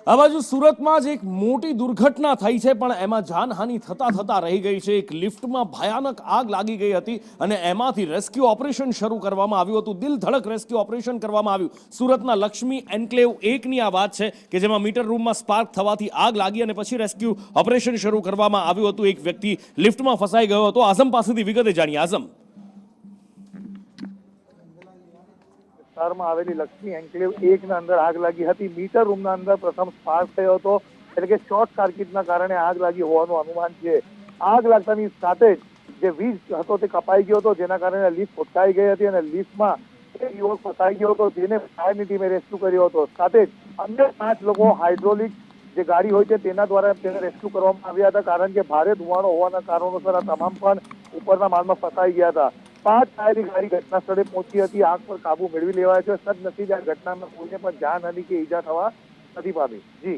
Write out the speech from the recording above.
આ બાજુ સુરતમાં જ એક મોટી દુર્ઘટના થઈ છે, પણ એમાં જાનહાનિ થતા રહી ગઈ છે। એક લિફ્ટમાં ભયાનક આગ લાગી ગઈ હતી અને એમાંથી રેસ્ક્યુ ઓપરેશન શરૂ કરવામાં આવ્યું હતું। દિલ ધડક રેસ્ક્યુ ઓપરેશન કરવામાં આવ્યું। સુરતના લક્ષ્મી એન્કલેવ 1 ની આ વાત છે કે જેમાં મીટર રૂમમાં સ્પાર્ક થવાથી આગ લાગી અને પછી રેસ્ક્યુ ઓપરેશન શરૂ કરવામાં આવ્યું હતું। એક વ્યક્તિ લિફ્ટમાં ફસાઈ ગયો હતો। આઝમ પાસેથી વિગતે જાણીએ। આઝમ, વિસ્તારમાં આવેલી લક્ષ્મી એન્કલેવ 1 ના અંદર આગ લાગી હતી। મીટર રૂમના અંદર પ્રથમ સ્પાર્ક થયો હતો, એટલે કે શોર્ટ સર્કિટના કારણે આગ લાગી હોવાનું અનુમાન છે। આગ લાગતાની સાથે જ જે વીજ હતો તે કપાઈ ગયો હતો, જેના કારણે લિફ્ટ ફૂટકાઈ ગઈ હતી અને લિફ્ટમાં એક યુવક ફસાઈ ગયો હતો, જેને ફાયરની ટીમે રેસ્ક્યુ કર્યો હતો। સાથે જ અન્ય 5 લોકો હાઇડ્રોલિક જે ગાડી હોય છે તેના દ્વારા તેને રેસ્ક્યુ કરવામાં આવ્યા હતા, કારણ કે ભારે ધુમાડો હોવાના કારણોસર આ તમામ પણ ઉપરના માળમાં ફસાઈ ગયા હતા। 5 ટાયરની ગાડી ઘટના સ્થળે પહોંચી હતી। આગ પર કાબુ મેળવી લેવાયો છે। સદનસીબે આ ઘટનામાં કોઈને પણ જાનહાનિ કે ઈજા થવા નથી પામી। જી।